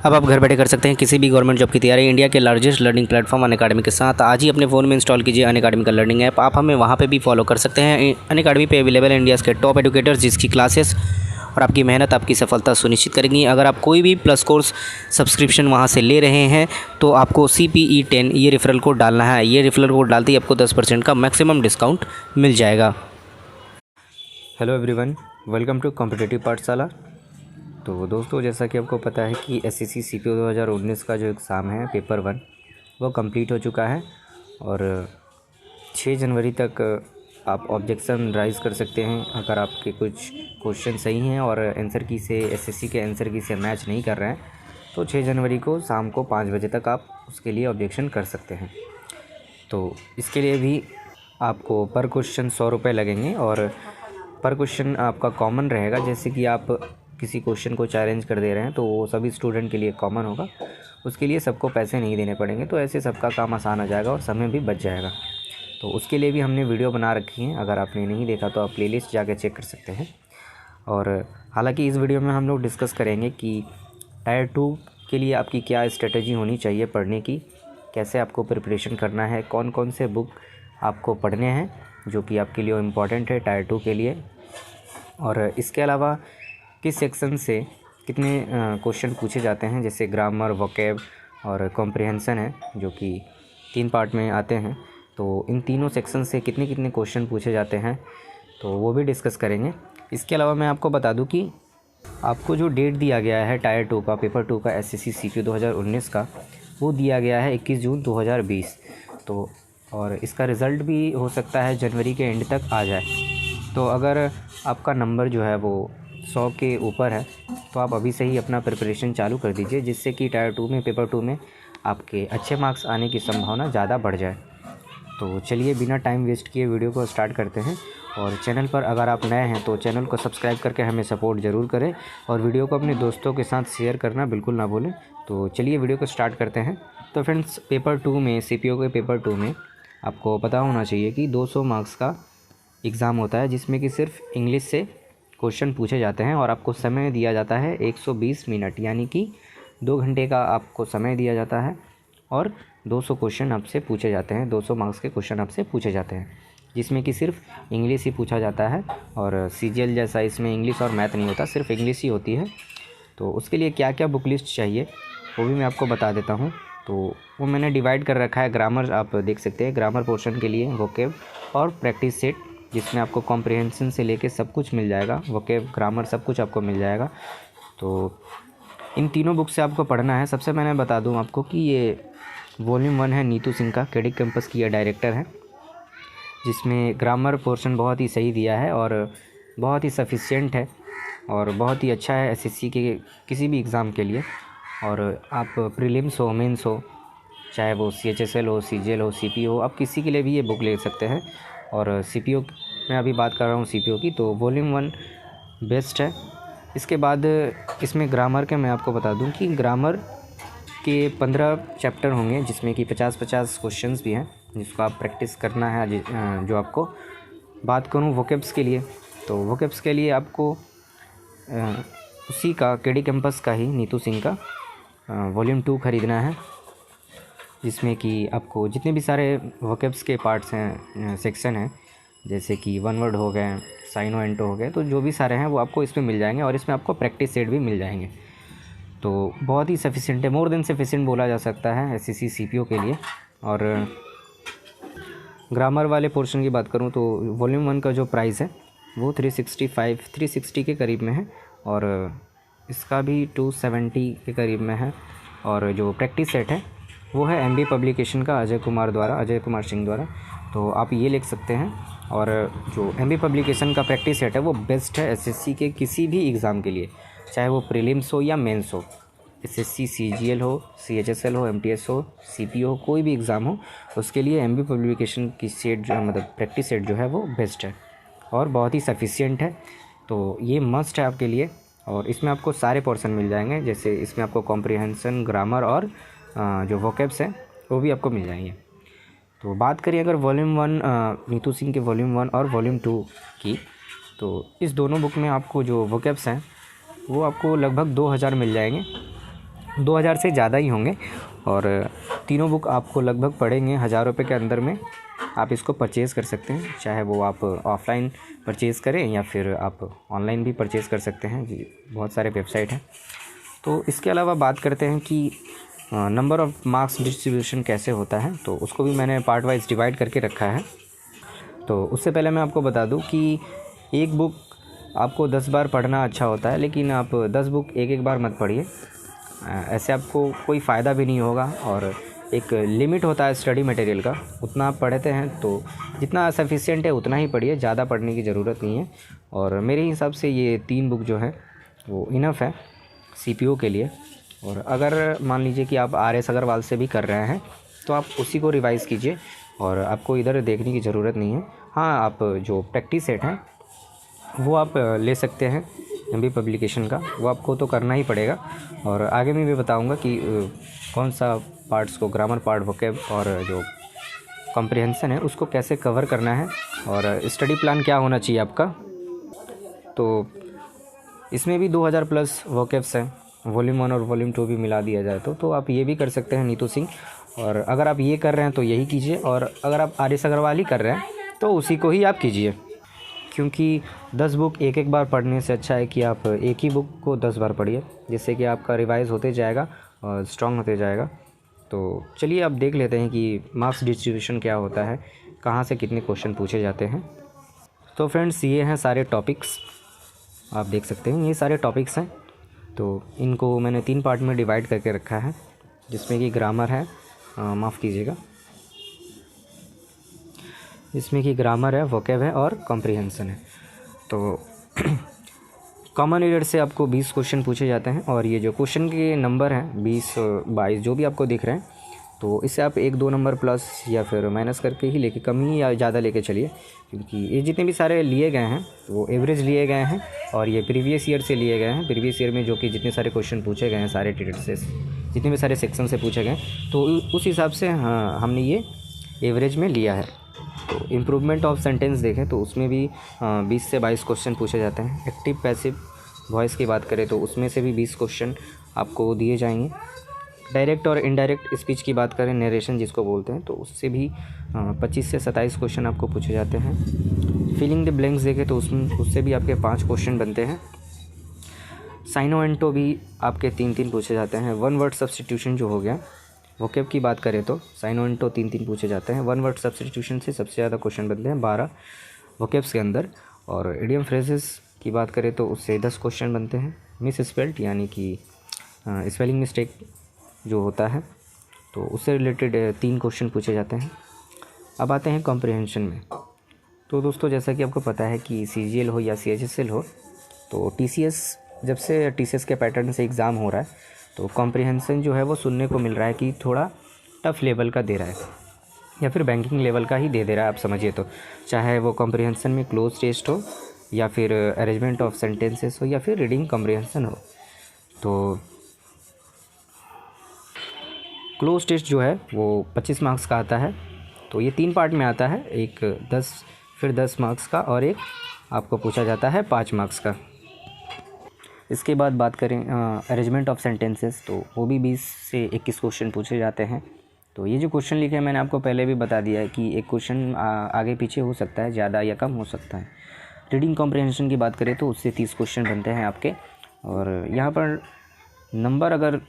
अब आप घर बैठे कर सकते हैं किसी भी गवर्नमेंट जॉब की तैयारी। इंडिया के लार्जेस्ट लर्निंग प्लेटफॉर्म अनअकैडमी के साथ आज ही अपने फ़ोन में इंस्टॉल कीजिए अनअकैडमी का लर्निंग ऐप। आप हमें वहाँ पे भी फॉलो कर सकते हैं। अनअकैडमी पे अवेलेबल है इंडिया के टॉप एडुकेटर्स, जिसकी क्लासेस और आपकी मेहनत आपकी सफलता सुनिश्चित करेंगी। अगर आप कोई भी प्लस कोर्स सब्सक्रिप्शन वहाँ से ले रहे हैं तो आपको CPE10 ये रेफरल कोड डालना है। ये रेफरल कोड डालते ही आपको 10% का मैक्सिमम डिस्काउंट मिल जाएगा। Hello everyone, welcome to competitive Pathshala. तो दोस्तों, जैसा कि आपको पता है कि SSC CPO 2019 का जो एग्ज़ाम है पेपर 1 वो कंप्लीट हो चुका है और 6 जनवरी तक आप ऑब्जेक्शन राइज़ कर सकते हैं। अगर आपके कुछ क्वेश्चन सही हैं और आंसर की से SSC के आंसर की से मैच नहीं कर रहे हैं तो 6 जनवरी को शाम को 5 बजे तक आप उसके लिए ऑब्जेक्शन कर सकते हैं। तो इसके लिए भी आपको पर क्वेश्चन 100 रुपये लगेंगे और पर क्वेश्चन आपका कॉमन रहेगा। जैसे कि आप किसी क्वेश्चन को चैलेंज कर दे रहे हैं तो वो सभी स्टूडेंट के लिए कॉमन होगा, उसके लिए सबको पैसे नहीं देने पड़ेंगे। तो ऐसे सबका काम आसान हो जाएगा और समय भी बच जाएगा। तो उसके लिए भी हमने वीडियो बना रखी है, अगर आपने नहीं देखा तो आप प्लेलिस्ट जाके चेक कर सकते हैं। और हालांकि इस वीडियो में हम लोग डिस्कस करेंगे कि टायर 2 के लिए आपकी क्या स्ट्रेटजी होनी चाहिए पढ़ने की, कैसे आपको प्रिपरेशन करना है, कौन कौन से बुक आपको पढ़ने हैं जो कि आपके लिए इम्पॉर्टेंट है टायर 2 के लिए, और इसके अलावा किस सेक्शन से कितने क्वेश्चन पूछे जाते हैं। जैसे ग्रामर, वोकैब और कॉम्प्रिहेंशन है जो कि 3 पार्ट में आते हैं। तो इन तीनों सेक्शन से कितने कितने क्वेश्चन पूछे जाते हैं तो वो भी डिस्कस करेंगे। इसके अलावा मैं आपको बता दूं कि आपको जो डेट दिया गया है टायर 2 का पेपर 2 का SSC CPO 2019 का, वो दिया गया है 21 जून 2020। तो और इसका रिज़ल्ट भी हो सकता है जनवरी के एंड तक आ जाए। तो अगर आपका नंबर जो है वो 100 के ऊपर है तो आप अभी से ही अपना प्रिपरेशन चालू कर दीजिए, जिससे कि टायर 2 में पेपर 2 में आपके अच्छे मार्क्स आने की संभावना ज़्यादा बढ़ जाए। तो चलिए बिना टाइम वेस्ट किए वीडियो को स्टार्ट करते हैं। और चैनल पर अगर आप नए हैं तो चैनल को सब्सक्राइब करके हमें सपोर्ट ज़रूर करें और वीडियो को अपने दोस्तों के साथ शेयर करना बिल्कुल ना भूलें। तो चलिए वीडियो को स्टार्ट करते हैं। तो फ्रेंड्स, पेपर 2 में CPO के पेपर 2 में आपको पता होना चाहिए कि 200 मार्क्स का एग्ज़ाम होता है, जिसमें कि सिर्फ इंग्लिश से क्वेश्चन पूछे जाते हैं और आपको समय दिया जाता है 120 मिनट, यानी कि 2 घंटे का आपको समय दिया जाता है और 200 क्वेश्चन आपसे पूछे जाते हैं। 200 मार्क्स के क्वेश्चन आपसे पूछे जाते हैं, जिसमें कि सिर्फ इंग्लिश ही पूछा जाता है। और CGL जैसा इसमें इंग्लिश और मैथ नहीं होता, सिर्फ इंग्लिश ही होती है। तो उसके लिए क्या क्या बुक लिस्ट चाहिए वो भी मैं आपको बता देता हूँ। तो वो मैंने डिवाइड कर रखा है। ग्रामर आप देख सकते हैं, ग्रामर पोर्शन के लिए वोकैब और प्रैक्टिस सेट, जिसमें आपको कॉम्प्रिहेंशन से लेके सब कुछ मिल जाएगा। वोकैब, ग्रामर सब कुछ आपको मिल जाएगा। तो इन तीनों बुक से आपको पढ़ना है। सबसे मैंने बता दूं आपको कि ये वॉल्यूम 1 है नीतू सिंह का, क्रेडिट कैंपस की ये डायरेक्टर है, जिसमें ग्रामर पोर्शन बहुत ही सही दिया है और बहुत ही सफिशिएंट है और बहुत ही अच्छा है SSC के किसी भी एग्ज़ाम के लिए। और आप प्रीलिम्स हो, मेंस हो, चाहे वो CHSL हो, CGL हो, CPO हो, आप किसी के लिए भी ये बुक ले सकते हैं। और CPO मैं अभी बात कर रहा हूँ CPO की, तो वॉल्यूम 1 बेस्ट है। इसके बाद इसमें ग्रामर के मैं आपको बता दूं कि ग्रामर के 15 चैप्टर होंगे, जिसमें कि 50-50 क्वेश्चंस भी हैं जिसको आप प्रैक्टिस करना है। जो आपको बात करूं वोकैब्स के लिए, तो वोकैब्स के लिए आपको उसी का क्रेडिट कैंपस का ही नीतू सिंह का वॉल्यूम 2 ख़रीदना है, जिसमें कि आपको जितने भी सारे वोकैब्स के पार्ट्स हैं, सेक्शन हैं, जैसे कि वन वर्ड हो गए, साइनो एंटो हो गए, तो जो भी सारे हैं वो आपको इसमें मिल जाएंगे और इसमें आपको प्रैक्टिस सेट भी मिल जाएंगे। तो बहुत ही सफिशिएंट है, मोर देन सफिशिएंट बोला जा सकता है SSC CPO के लिए। और ग्रामर वाले पोर्शन की बात करूँ तो वॉल्यूम 1 का जो प्राइस है वो 360 के करीब में है और इसका भी 270 के करीब में है। और जो प्रैक्टिस सेट है वो है MB पब्लिकेशन का अजय कुमार सिंह द्वारा, तो आप ये लिख सकते हैं। और जो MB पब्लिकेशन का प्रैक्टिस सेट है वो बेस्ट है SSC के किसी भी एग्ज़ाम के लिए, चाहे वो प्रीलिम्स हो या मेंस हो, SSC CGL हो, CHSL हो, MTS हो, CPO हो, कोई भी एग्ज़ाम हो, उसके लिए MB पब्लिकेशन की सेट जो मतलब प्रैक्टिस सेट जो है वो बेस्ट है और बहुत ही सफिशिएंट है। तो ये मस्ट है आपके लिए और इसमें आपको सारे पोर्शन मिल जाएंगे। जैसे इसमें आपको कॉम्प्रिहेंशन, ग्रामर और जो वोकैब्स हैं वो भी आपको मिल जाएंगे। तो बात करें अगर वॉल्यूम 1 नीतू सिंह के वॉल्यूम 1 और वॉल्यूम 2 की, तो इस दोनों बुक में आपको जो वोकैब्स हैं वो आपको लगभग 2000 मिल जाएंगे 2000 से ज़्यादा ही होंगे और तीनों बुक आपको लगभग पड़ेंगे 1000 रुपये के अंदर में। आप इसको परचेज़ कर सकते हैं, चाहे वो आप ऑफ़लाइन परचेज़ करें या फिर आप ऑनलाइन भी परचेज़ कर सकते हैं जी, बहुत सारे वेबसाइट हैं। तो इसके अलावा बात करते हैं कि नंबर ऑफ़ मार्क्स डिस्ट्रीब्यूशन कैसे होता है, तो उसको भी मैंने पार्ट वाइज डिवाइड करके रखा है। तो उससे पहले मैं आपको बता दूं कि एक बुक आपको 10 बार पढ़ना अच्छा होता है, लेकिन आप 10 बुक एक बार मत पढ़िए, ऐसे आपको कोई फ़ायदा भी नहीं होगा। और एक लिमिट होता है स्टडी मटेरियल का, उतना आप पढ़ते हैं तो जितना सफिशिएंट है उतना ही पढ़िए, ज़्यादा पढ़ने की ज़रूरत नहीं है। और मेरे हिसाब से ये 3 बुक जो है वो इनफ है सीपीओ के लिए। और अगर मान लीजिए कि आप आर एस अग्रवाल से भी कर रहे हैं तो आप उसी को रिवाइज़ कीजिए और आपको इधर देखने की ज़रूरत नहीं है। हाँ, आप जो प्रैक्टिस सेट है वो आप ले सकते हैं एमबी पब्लिकेशन का, वो आपको तो करना ही पड़ेगा। और आगे मैं भी बताऊंगा कि कौन सा पार्ट्स को, ग्रामर पार्ट, वोकैब और जो कॉम्प्रिहेंशन है उसको कैसे कवर करना है और स्टडी प्लान क्या होना चाहिए आपका। तो इसमें भी 2000 प्लस वोकैब्स हैं, वॉल्यूम 1 और वॉल्यूम 2 भी मिला दिया जाए तो आप ये भी कर सकते हैं नीतू सिंह। और अगर आप ये कर रहे हैं तो यही कीजिए, और अगर आप आर एस अग्रवाल ही कर रहे हैं तो उसी को ही आप कीजिए, क्योंकि 10 बुक एक बार पढ़ने से अच्छा है कि आप एक ही बुक को 10 बार पढ़िए, जिससे कि आपका रिवाइज़ होते जाएगा और स्ट्रॉन्ग होते जाएगा। तो चलिए अब देख लेते हैं कि मार्क्स डिस्ट्रीब्यूशन क्या होता है, कहाँ से कितने क्वेश्चन पूछे जाते हैं। तो फ्रेंड्स, ये हैं सारे टॉपिक्स, आप देख सकते हैं ये सारे टॉपिक्स हैं। तो इनको मैंने 3 पार्ट में डिवाइड करके रखा है, जिसमें कि ग्रामर है, माफ़ कीजिएगा, इसमें कि ग्रामर है, वोकैब है और कॉम्प्रिहेंशन है। तो कॉमन एरर से आपको 20 क्वेश्चन पूछे जाते हैं, और ये जो क्वेश्चन के नंबर हैं 20 22 जो भी आपको दिख रहे हैं, तो इससे आप 1-2 नंबर प्लस या फिर माइनस करके ही लेके, कम ही या ज़्यादा लेके चलिए, क्योंकि ये जितने भी सारे लिए गए हैं वो एवरेज लिए गए हैं और ये प्रीवियस ईयर से लिए गए हैं। प्रीवियस ईयर में जो कि जितने सारे क्वेश्चन पूछे गए हैं, सारे टेट से जितने भी सारे सेक्शन से पूछे गए, तो उस हिसाब से हाँ हमने ये एवरेज में लिया है। तो इम्प्रूवमेंट ऑफ सेंटेंस देखें तो उसमें भी 20 से 22 क्वेश्चन पूछे जाते हैं। एक्टिव पैसिव वॉइस की बात करें तो उसमें से भी 20 क्वेश्चन आपको दिए जाएंगे। डायरेक्ट और इनडायरेक्ट स्पीच की बात करें, नरेशन जिसको बोलते हैं, तो उससे भी 25 से 27 क्वेश्चन आपको पूछे जाते हैं। फिलिंग द ब्लैंक्स देखें तो उससे भी आपके 5 क्वेश्चन बनते हैं। साइनो एंटो भी आपके 3-3 पूछे जाते हैं। वन वर्ड सब्स्टिट्यूशन जो हो गया, वोकैब की बात करें तो साइनो एंटो 3-3 पूछे जाते हैं। वन वर्ड सब्स्टिट्यूशन से सबसे ज़्यादा क्वेश्चन बनते हैं 12 वोकैब्स के अंदर। और इडियम फ्रेजेस की बात करें तो उससे 10 क्वेश्चन बनते हैं। मिस स्पेल्ड यानी कि स्पेलिंग मिस्टेक जो होता है, तो उससे रिलेटेड 3 क्वेश्चन पूछे जाते हैं। अब आते हैं कॉम्प्रिहेंशन में। तो दोस्तों, जैसा कि आपको पता है कि CGL हो या CHSL हो, तो TCS, जब से TCS के पैटर्न से एग्ज़ाम हो रहा है, तो कॉम्प्रिहेंशन जो है वो सुनने को मिल रहा है कि थोड़ा टफ़ लेवल का दे रहा है या फिर बैंकिंग लेवल का ही दे रहा है, आप समझिए। तो चाहे वो कॉम्प्रिहेंशन में क्लोज टेस्ट हो या फिर अरेंजमेंट ऑफ सेंटेंसेस हो या फिर रीडिंग कॉम्प्रिहेंशन हो, तो क्लोज टेस्ट जो है वो 25 मार्क्स का आता है। तो ये 3 पार्ट में आता है, एक 10 फिर 10 मार्क्स का और एक आपको पूछा जाता है 5 मार्क्स का। इसके बाद बात करें अरेंजमेंट ऑफ सेंटेंसेस, तो वो भी 20 से 21 क्वेश्चन पूछे जाते हैं। तो ये जो क्वेश्चन लिखे हैं मैंने आपको पहले भी बता दिया है कि एक क्वेश्चन आगे पीछे हो सकता है, ज़्यादा या कम हो सकता है। रीडिंग कॉम्प्रिहेंशन की बात करें तो उससे 30 क्वेश्चन बनते हैं आपके। और यहाँ पर नंबर अगर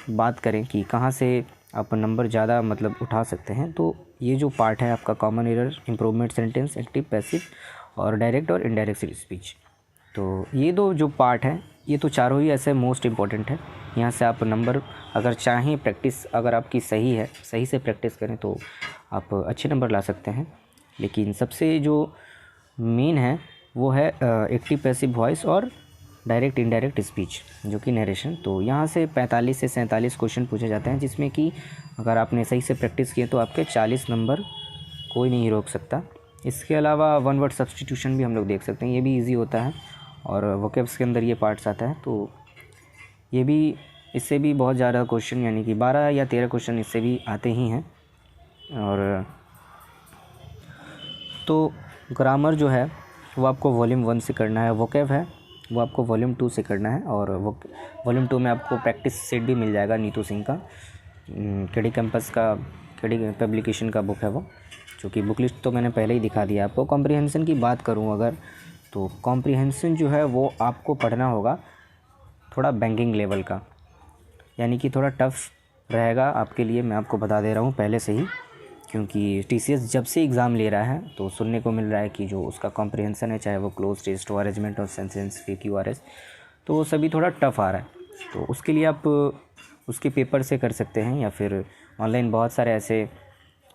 बात करें कि कहाँ से आप नंबर ज़्यादा मतलब उठा सकते हैं, तो ये जो पार्ट है आपका common error, improvement sentence, active passive और डायरेक्ट और इनडायरेक्ट स्पीच, तो ये दो जो पार्ट हैं, ये तो चारों ही ऐसे मोस्ट इम्पॉर्टेंट है। यहाँ से आप नंबर अगर चाहें, प्रैक्टिस अगर आपकी सही है, सही से प्रैक्टिस करें तो आप अच्छे नंबर ला सकते हैं। लेकिन सबसे जो मेन है वो है एक्टिव पैसिव वॉइस और डायरेक्ट इनडायरेक्ट स्पीच जो कि नरेशन। तो यहाँ से 45 से 47 क्वेश्चन पूछे जाते हैं, जिसमें कि अगर आपने सही से प्रैक्टिस किए तो आपके 40 नंबर कोई नहीं रोक सकता। इसके अलावा वन वर्ड सब्स्टिट्यूशन भी हम लोग देख सकते हैं, ये भी ईजी होता है और वोकैब्स के अंदर ये पार्ट्स आता है। तो ये भी, इससे भी बहुत ज़्यादा क्वेश्चन, यानी कि 12 या 13 क्वेश्चन इससे भी आते ही हैं। और तो ग्रामर जो है वो आपको वॉल्यूम 1 से करना है। वोकैब है वो आपको वॉल्यूम 2 से करना है। और वो वॉल्यूम 2 में आपको प्रैक्टिस सेट भी मिल जाएगा नीतू सिंह का, केडी कैंपस का, केडी पब्लिकेशन का बुक है वो, जो कि बुक लिस्ट तो मैंने पहले ही दिखा दिया आपको। कॉम्प्रिहेंसन की बात करूँ अगर, तो कॉम्प्रिहेंसन जो है वो आपको पढ़ना होगा थोड़ा बैंकिंग लेवल का, यानी कि थोड़ा टफ़ रहेगा आपके लिए, मैं आपको बता दे रहा हूँ पहले से ही, क्योंकि टीसीएस जब से एग्ज़ाम ले रहा है तो सुनने को मिल रहा है कि जो उसका कॉम्प्रिहेंसन है, चाहे वो क्लोज टेस्ट हो, अरेंजमेंट और सेंटेंस QRS, तो वो सभी थोड़ा टफ़ आ रहा है। तो उसके लिए आप उसके पेपर से कर सकते हैं, या फिर ऑनलाइन बहुत सारे ऐसे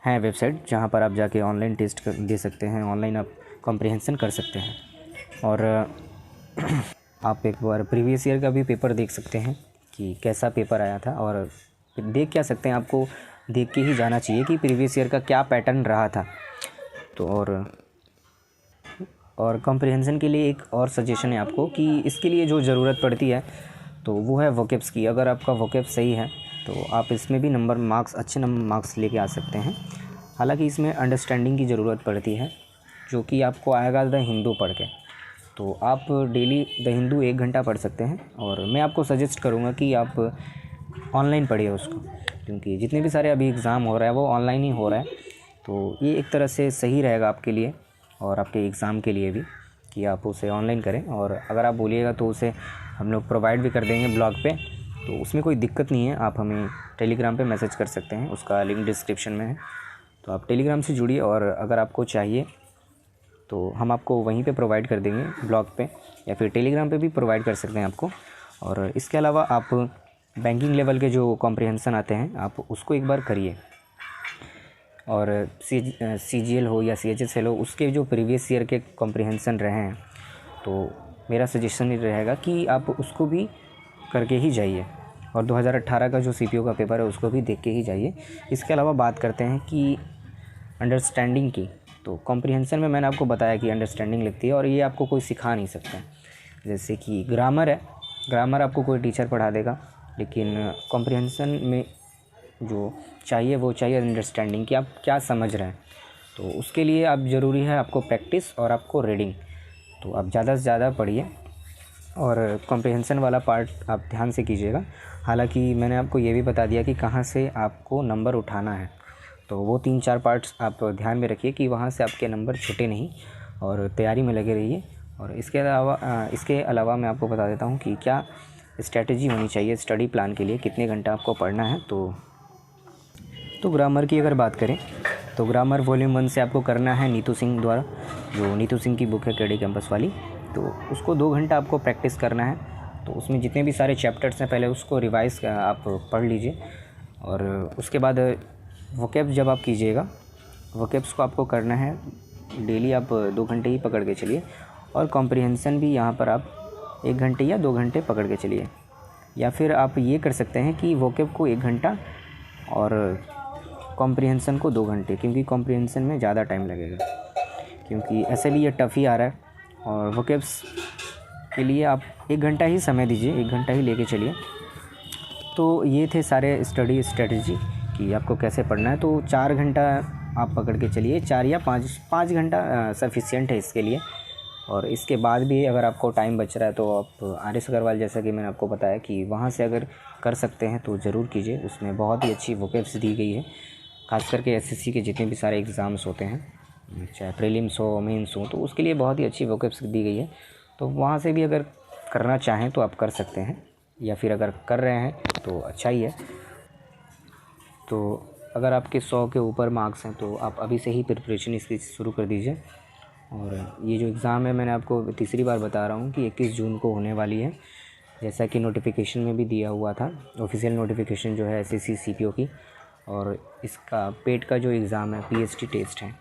हैं वेबसाइट जहाँ पर आप जाके ऑनलाइन टेस्ट दे सकते हैं, ऑनलाइन आप कॉम्प्रिहेंसन कर सकते हैं। और आप एक बार प्रीवियस ईयर का भी पेपर देख सकते हैं कि कैसा पेपर आया था, और देख क्या सकते हैं, आपको देख के ही जाना चाहिए कि प्रीवियस ईयर का क्या पैटर्न रहा था। तो और कॉम्प्रिहेंसन के लिए एक और सजेशन है आपको कि इसके लिए जो ज़रूरत पड़ती है तो वो है वोकैब्स की। अगर आपका वोकैब सही है तो आप इसमें भी अच्छे नंबर मार्क्स लेके आ सकते हैं। हालांकि इसमें अंडरस्टैंडिंग की ज़रूरत पड़ती है, जो कि आपको आएगा द हिंदू पढ़ के। तो आप डेली द हिंदू 1 घंटा पढ़ सकते हैं, और मैं आपको सजेस्ट करूँगा कि आप ऑनलाइन पढ़िए उसको, क्योंकि जितने भी सारे अभी एग्ज़ाम हो रहा है वो ऑनलाइन ही हो रहा है। तो ये एक तरह से सही रहेगा आपके लिए और आपके एग्ज़ाम के लिए भी, कि आप उसे ऑनलाइन करें। और अगर आप बोलिएगा तो उसे हम लोग प्रोवाइड भी कर देंगे ब्लॉग पे, तो उसमें कोई दिक्कत नहीं है। आप हमें टेलीग्राम पे मैसेज कर सकते हैं, उसका लिंक डिस्क्रिप्शन में है, तो आप टेलीग्राम से जुड़िए। और अगर आपको चाहिए तो हम आपको वहीं पे प्रोवाइड कर देंगे ब्लॉग पे, या फिर टेलीग्राम पे भी प्रोवाइड कर सकते हैं आपको। और इसके अलावा आप बैंकिंग लेवल के जो कॉम्प्रिहेंसन आते हैं आप उसको एक बार करिए, और CGL हो या CHSL हो, उसके जो प्रीवियस ईयर के कॉम्प्रिहेंसन रहे हैं तो मेरा सजेशन ये रहेगा कि आप उसको भी करके ही जाइए, और 2018 का जो CPO का पेपर है उसको भी देख के ही जाइए। इसके अलावा बात करते हैं कि अंडरस्टैंडिंग की, तो कॉम्प्रिहेंसन में मैंने आपको बताया कि अंडरस्टैंडिंग लगती है, और ये आपको कोई सिखा नहीं सकता। जैसे कि ग्रामर है, ग्रामर आपको कोई टीचर पढ़ा देगा, लेकिन कॉम्प्रिहेंसन में जो चाहिए वो चाहिए अंडरस्टैंडिंग, कि आप क्या समझ रहे हैं। तो उसके लिए आप ज़रूरी है आपको प्रैक्टिस और आपको रीडिंग। तो आप ज़्यादा से ज़्यादा पढ़िए, और कॉम्प्रिहेंसन वाला पार्ट आप ध्यान से कीजिएगा। हालांकि मैंने आपको ये भी बता दिया कि कहाँ से आपको नंबर उठाना है, तो वो 3-4 पार्ट्स आप ध्यान में रखिए कि वहाँ से आपके नंबर छूटे नहीं, और तैयारी में लगे रहिए। और इसके अलावा मैं आपको बता देता हूँ कि क्या स्ट्रैटेजी होनी चाहिए स्टडी प्लान के लिए, कितने घंटा आपको पढ़ना है। तो ग्रामर की अगर बात करें तो ग्रामर वॉल्यूम 1 से आपको करना है नीतू सिंह द्वारा, जो नीतू सिंह की बुक है केडी कैंपस वाली, तो उसको 2 घंटा आपको प्रैक्टिस करना है। तो उसमें जितने भी सारे चैप्टर्स हैं पहले उसको रिवाइज़ आप पढ़ लीजिए, और उसके बाद वोकैब जब आप कीजिएगा, वोकैब्स को आपको करना है डेली, आप 2 घंटे ही पकड़ के चलिए। और कॉम्प्रिहेंसन भी यहाँ पर आप 1 घंटे या 2 घंटे पकड़ के चलिए, या फिर आप ये कर सकते हैं कि वोकैब को 1 घंटा और कॉम्प्रिहेंसन को 2 घंटे, क्योंकि कॉम्प्रिहेंसन में ज़्यादा टाइम लगेगा, क्योंकि ऐसे भी ये टफ़ ही आ रहा है। और वोकैब्स के लिए आप 1 घंटा ही समय दीजिए, 1 घंटा ही लेके चलिए। तो ये थे सारे स्टडी स्ट्रेटजी कि आपको कैसे पढ़ना है। तो 4 घंटा आप पकड़ के चलिए, 4 या 5 घंटा सफिशिएंट है इसके लिए। और इसके बाद भी अगर आपको टाइम बच रहा है तो आप RS अग्रवाल, जैसा कि मैंने आपको बताया कि वहाँ से अगर कर सकते हैं तो ज़रूर कीजिए। उसमें बहुत ही अच्छी वोकैब्स दी गई है, खास करके SSC के जितने भी सारे एग्ज़ाम्स होते हैं, चाहे प्रीलिम्स हो मेंस हो, तो उसके लिए बहुत ही अच्छी वोकैब्स दी गई है। तो वहाँ से भी अगर करना चाहें तो आप कर सकते हैं, या फिर अगर कर रहे हैं तो अच्छा ही है। तो अगर आपके 100 के ऊपर मार्क्स हैं तो आप अभी से ही प्रिपरेशन इसकी शुरू कर दीजिए। और ये जो एग्ज़ाम है मैंने आपको तीसरी बार बता रहा हूँ कि 21 जून को होने वाली है, जैसा कि नोटिफिकेशन में भी दिया हुआ था, ऑफिशियल नोटिफिकेशन जो है SSC CPO की। और इसका पेट का जो एग्ज़ाम है PST टेस्ट है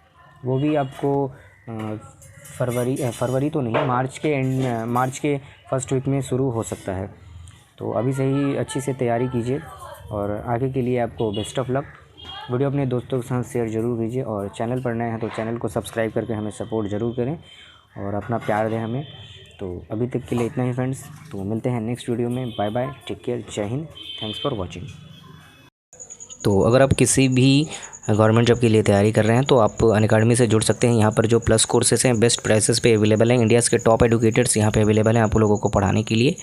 वो भी आपको फरवरी तो नहीं, मार्च के फर्स्ट वीक में शुरू हो सकता है। तो अभी से ही अच्छी से तैयारी कीजिए, और आगे के लिए आपको बेस्ट ऑफ लक। वीडियो अपने दोस्तों के साथ शेयर ज़रूर कीजिए, और चैनल पर नए हैं तो चैनल को सब्सक्राइब करके हमें सपोर्ट ज़रूर करें, और अपना प्यार दें हमें। तो अभी तक के लिए इतना ही फ्रेंड्स, तो मिलते हैं नेक्स्ट वीडियो में। बाय बाय, टेक केयर, जय हिंद, थैंक्स फॉर वॉचिंग। तो अगर आप किसी भी गवर्नमेंट जॉब के लिए तैयारी कर रहे हैं तो आप अनअकैडमी से जुड़ सकते हैं। यहाँ पर जो प्लस कोर्सेस हैं बेस्ट प्राइसेस पे अवेलेबल हैं। इंडियाज़ के टॉप एडुकेटर्स यहाँ पे अवेलेबल हैं आप लोगों को पढ़ाने के लिए।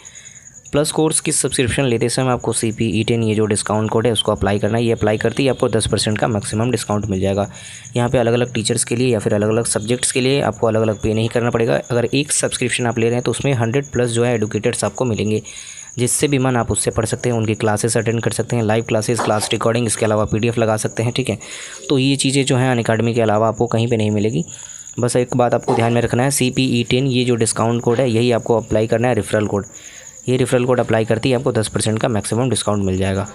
प्लस कोर्स की सब्सक्रिप्शन लेते समय आपको CPE10 ये जो डिस्काउंट कोड है उसको अप्लाई करना है। ये अप्लाई करते ही आपको 10% का मैक्सिमम डिस्काउंट मिल जाएगा। यहाँ पे अलग अलग टीचर्स के लिए या फिर अलग अलग सब्जेक्ट्स के लिए आपको अलग अलग पे नहीं करना पड़ेगा। अगर एक सब्सक्रिप्शन आप ले रहे हैं तो उसमें 100+ जो है एडुकेटर्स आपको मिलेंगे, जिससे भी मन आप उससे पढ़ सकते हैं। उनकी क्लासेस अटेंड कर सकते हैं, लाइव क्लासेस, क्लास रिकॉर्डिंग, इसके अलावा PDF लगा सकते हैं। ठीक है, तो ये चीज़ें जो हैं अनअकैडमी के अलावा आपको कहीं पे नहीं मिलेगी। बस एक बात आपको ध्यान में रखना है, CPE10 ये जो डिस्काउंट कोड है यही आपको अप्लाई करना है, रेफरल कोड। ये रेफरल कोड अप्लाई करते ही आपको 10% का मैक्सिमम डिस्काउंट मिल जाएगा।